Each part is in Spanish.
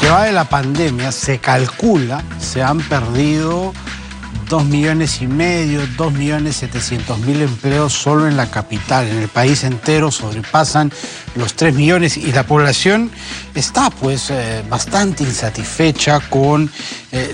que va de la pandemia, se calcula, se han perdido 2,5 millones, 2,700,000 empleos solo en la capital. En el país entero sobrepasan los 3 millones y la población está pues bastante insatisfecha con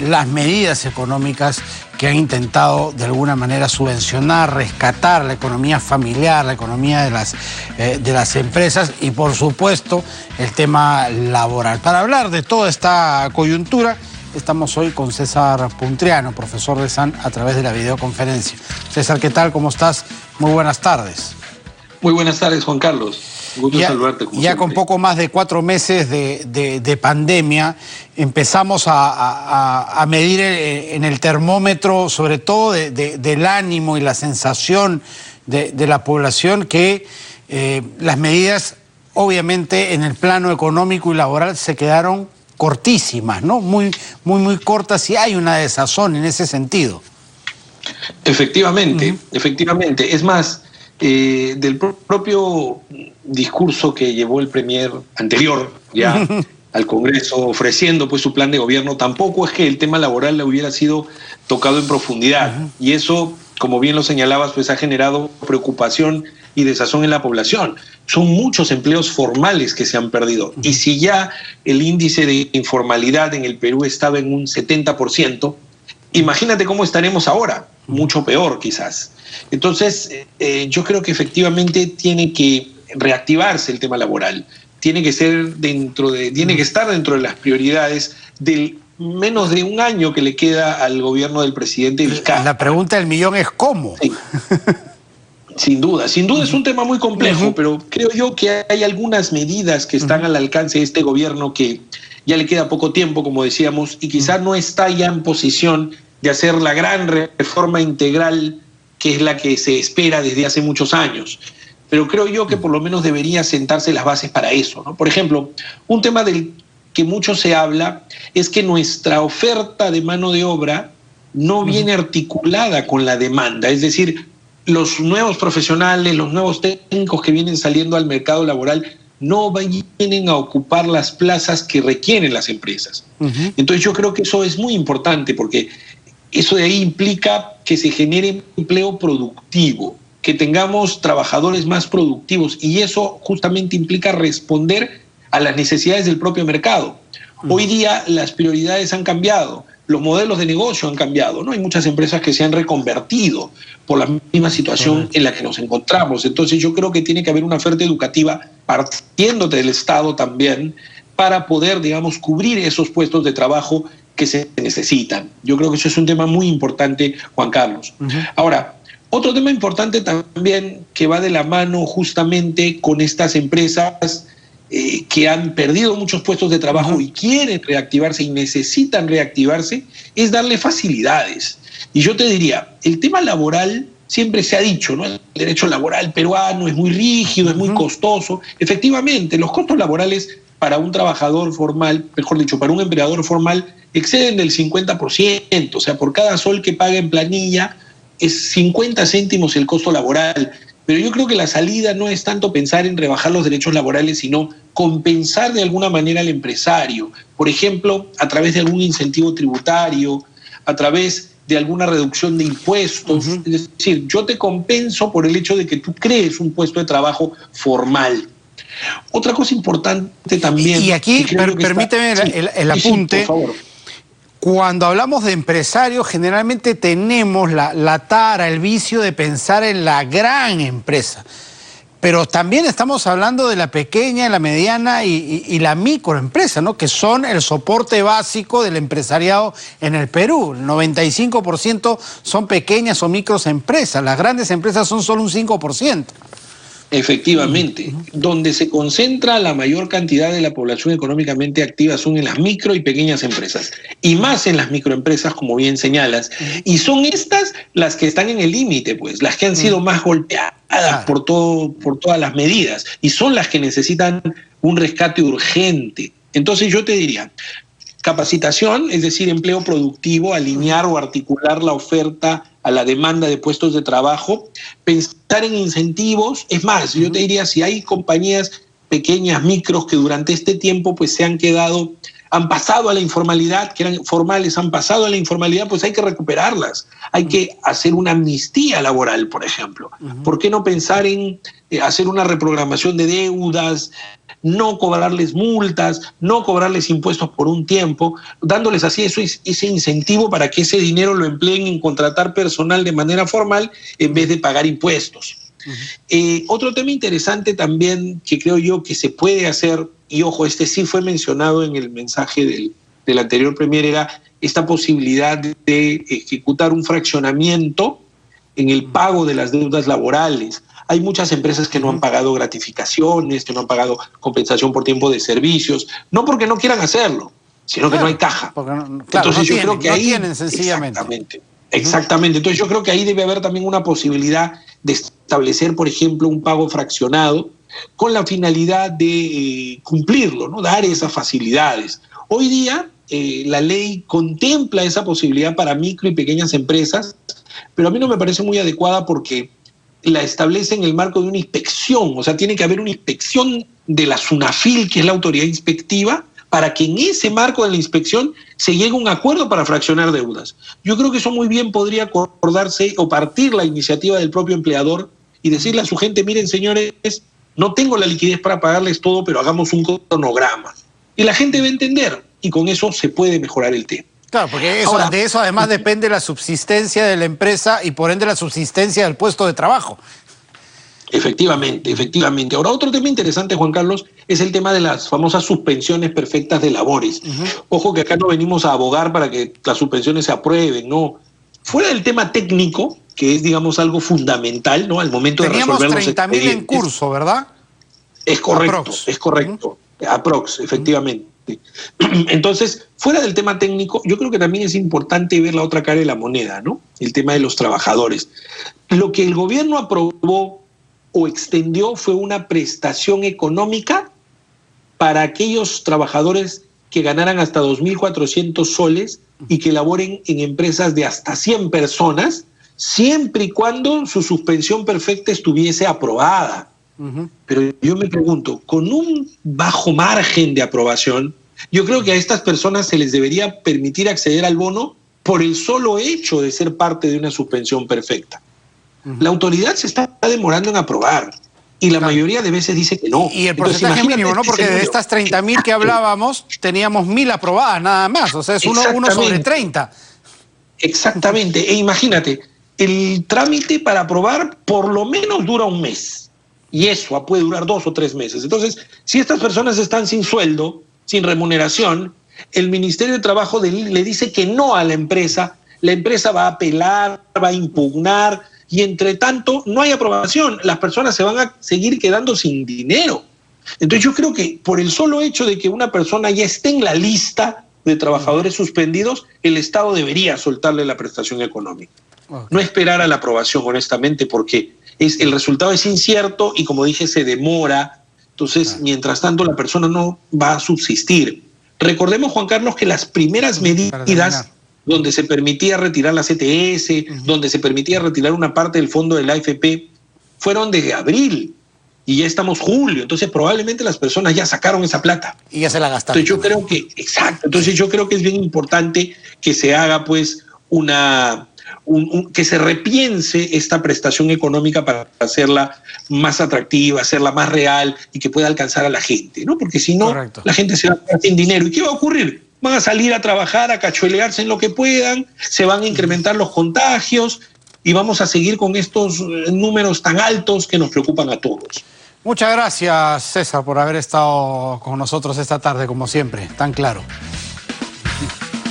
las medidas económicas que han intentado de alguna manera subvencionar, rescatar la economía familiar, la economía de las empresas y por supuesto el tema laboral. Para hablar de toda esta coyuntura, estamos hoy con César Puntriano, profesor de SAN, a través de la videoconferencia. César, ¿qué tal? ¿Cómo estás? Muy buenas tardes. Muy buenas tardes, Juan Carlos. Un gusto saludarte. Ya siempre. Con poco más de 4 meses de pandemia, empezamos a medir en el termómetro, sobre todo del ánimo y la sensación de la población, que las medidas, obviamente, en el plano económico y laboral se quedaron cortísimas, ¿no? Muy cortas, y hay una desazón en ese sentido. Efectivamente, efectivamente. Es más, del propio discurso que llevó el premier anterior ya al Congreso ofreciendo pues su plan de gobierno, tampoco es que el tema laboral le hubiera sido tocado en profundidad. Y eso, como bien lo señalabas, pues ha generado preocupación y desazón en la población. Son muchos empleos formales que se han perdido. Y si ya el índice de informalidad en el Perú estaba en un 70%, imagínate cómo estaremos ahora, mucho peor quizás. Entonces, yo creo que efectivamente tiene que reactivarse el tema laboral. Tiene que estar dentro de las prioridades del menos de un año que le queda al gobierno del presidente Vizcarra. La pregunta del millón es ¿cómo? Sí. Sin duda es un tema muy complejo, pero creo yo que hay algunas medidas que están al alcance de este gobierno que ya le queda poco tiempo, como decíamos, y quizás no está ya en posición de hacer la gran reforma integral que es la que se espera desde hace muchos años. Pero creo yo que por lo menos debería sentarse las bases para eso, ¿no? Por ejemplo, un tema del que mucho se habla es que nuestra oferta de mano de obra no viene articulada con la demanda, es decir, los nuevos profesionales, los nuevos técnicos que vienen saliendo al mercado laboral no vienen a ocupar las plazas que requieren las empresas. Entonces yo creo que eso es muy importante porque eso de ahí implica que se genere empleo productivo, que tengamos trabajadores más productivos, y eso justamente implica responder a las necesidades del propio mercado. Hoy día las prioridades han cambiado, los modelos de negocio han cambiado, ¿no? Hay muchas empresas que se han reconvertido por la misma situación en la que nos encontramos. Entonces yo creo que tiene que haber una oferta educativa partiendo del Estado también para poder, digamos, cubrir esos puestos de trabajo que se necesitan. Yo creo que eso es un tema muy importante, Juan Carlos. Ahora, otro tema importante también que va de la mano justamente con estas empresas que han perdido muchos puestos de trabajo y quieren reactivarse y necesitan reactivarse, es darle facilidades. Y yo te diría, el tema laboral siempre se ha dicho, ¿no? El derecho laboral peruano es muy rígido, es muy costoso. Efectivamente, los costos laborales para un trabajador formal, mejor dicho, para un empleador formal, exceden del 50%. O sea, por cada sol que paga en planilla es 50 céntimos el costo laboral. Pero yo creo que la salida no es tanto pensar en rebajar los derechos laborales, sino compensar de alguna manera al empresario. Por ejemplo, a través de algún incentivo tributario, a través de alguna reducción de impuestos. Es decir, yo te compenso por el hecho de que tú crees un puesto de trabajo formal. Otra cosa importante también... Y aquí, permíteme el apunte. Sí, por favor. Cuando hablamos de empresarios, generalmente tenemos la tara, el vicio de pensar en la gran empresa. Pero también estamos hablando de la pequeña, la mediana y la microempresa, ¿no? Que son el soporte básico del empresariado en el Perú. El 95% son pequeñas o microempresas. Las grandes empresas son solo un 5%. Efectivamente, donde se concentra la mayor cantidad de la población económicamente activa son en las micro y pequeñas empresas, y más en las microempresas, como bien señalas, y son estas las que están en el límite, pues, las que han sido más golpeadas por todas las medidas, y son las que necesitan un rescate urgente. Entonces yo te diría, capacitación, es decir, empleo productivo, alinear o articular la oferta a la demanda de puestos de trabajo, pensar en incentivos. Es más, yo te diría, si hay compañías pequeñas, micros, que durante este tiempo pues se han quedado han pasado a la informalidad, que eran formales, han pasado a la informalidad, pues hay que recuperarlas. Hay que hacer una amnistía laboral, por ejemplo. ¿Por qué no pensar en hacer una reprogramación de deudas, no cobrarles multas, no cobrarles impuestos por un tiempo, dándoles así ese incentivo para que ese dinero lo empleen en contratar personal de manera formal en vez de pagar impuestos? Otro tema interesante también que creo yo que se puede hacer, y ojo, este sí fue mencionado en el mensaje del anterior premier, era esta posibilidad de ejecutar un fraccionamiento en el pago de las deudas laborales. Hay muchas empresas que no han pagado gratificaciones, que no han pagado compensación por tiempo de servicios, no porque no quieran hacerlo, sino que no hay caja. Entonces yo creo que ahí tienen sencillamente. Exactamente. Entonces yo creo que ahí debe haber también una posibilidad de establecer, por ejemplo, un pago fraccionado con la finalidad de cumplirlo, ¿no? Dar esas facilidades. Hoy día la ley contempla esa posibilidad para micro y pequeñas empresas, pero a mí no me parece muy adecuada porque la establece en el marco de una inspección. O sea, tiene que haber una inspección de la SUNAFIL, que es la autoridad inspectiva, para que en ese marco de la inspección se llegue a un acuerdo para fraccionar deudas. Yo creo que eso muy bien podría acordarse o partir la iniciativa del propio empleador y decirle a su gente, miren señores, no tengo la liquidez para pagarles todo, pero hagamos un cronograma. Y la gente va a entender y con eso se puede mejorar el tema. Claro, porque de eso además depende la subsistencia de la empresa y por ende la subsistencia del puesto de trabajo. Efectivamente, efectivamente. Ahora, otro tema interesante, Juan Carlos, es el tema de las famosas suspensiones perfectas de labores. Ojo que acá no venimos a abogar para que las suspensiones se aprueben, no. Fuera del tema técnico, que es, digamos, algo fundamental, ¿no? Al momento de resolver los expedientes. Teníamos 30.000 en curso, ¿verdad? Es correcto, es correcto. Aprox, efectivamente. Entonces, fuera del tema técnico, yo creo que también es importante ver la otra cara de la moneda, ¿no? El tema de los trabajadores. Lo que el gobierno aprobó o extendió fue una prestación económica para aquellos trabajadores que ganaran hasta 2.400 soles y que laboren en empresas de hasta 100 personas, siempre y cuando su suspensión perfecta estuviese aprobada. Pero yo me pregunto, con un bajo margen de aprobación, yo creo que a estas personas se les debería permitir acceder al bono por el solo hecho de ser parte de una suspensión perfecta. La autoridad se está demorando en aprobar y la mayoría de veces dice que no. Y el porcentaje mínimo, ¿no? Porque de estas 30.000 que hablábamos, teníamos 1.000 aprobadas nada más. O sea, es uno sobre 30. Exactamente. E imagínate, el trámite para aprobar por lo menos dura un mes. Y eso puede durar 2 o 3 meses. Entonces, si estas personas están sin sueldo, sin remuneración, el Ministerio de Trabajo le dice que no a la empresa va a apelar, va a impugnar, y entre tanto no hay aprobación, las personas se van a seguir quedando sin dinero. Entonces yo creo que por el solo hecho de que una persona ya esté en la lista de trabajadores suspendidos, el Estado debería soltarle la prestación económica. No esperar a la aprobación, honestamente, porque el resultado es incierto y, como dije, se demora. Entonces, mientras tanto, la persona no va a subsistir. Recordemos, Juan Carlos, que las primeras medidas donde se permitía retirar la CTS, donde se permitía retirar una parte del fondo de la AFP, fueron desde abril y ya estamos julio. Entonces probablemente las personas ya sacaron esa plata. Y ya se la gastaron. Entonces yo creo que, entonces yo creo que es bien importante que se haga pues que se repiense esta prestación económica para hacerla más atractiva, hacerla más real y que pueda alcanzar a la gente, ¿no? Porque si no, la gente se va a quedar sin dinero. ¿Y qué va a ocurrir? Van a salir a trabajar, a cachuelearse en lo que puedan, se van a incrementar los contagios y vamos a seguir con estos números tan altos que nos preocupan a todos. Muchas gracias, César, por haber estado con nosotros esta tarde, como siempre, tan claro.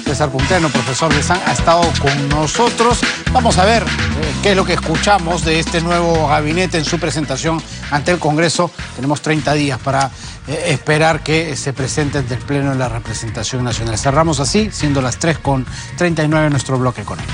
César Punteno, profesor de SAN, ha estado con nosotros. Vamos a ver qué es lo que escuchamos de este nuevo gabinete en su presentación ante el Congreso. Tenemos 30 días para esperar que se presente ante el Pleno de la Representación Nacional. Cerramos así, siendo las 3:39 nuestro bloque económico.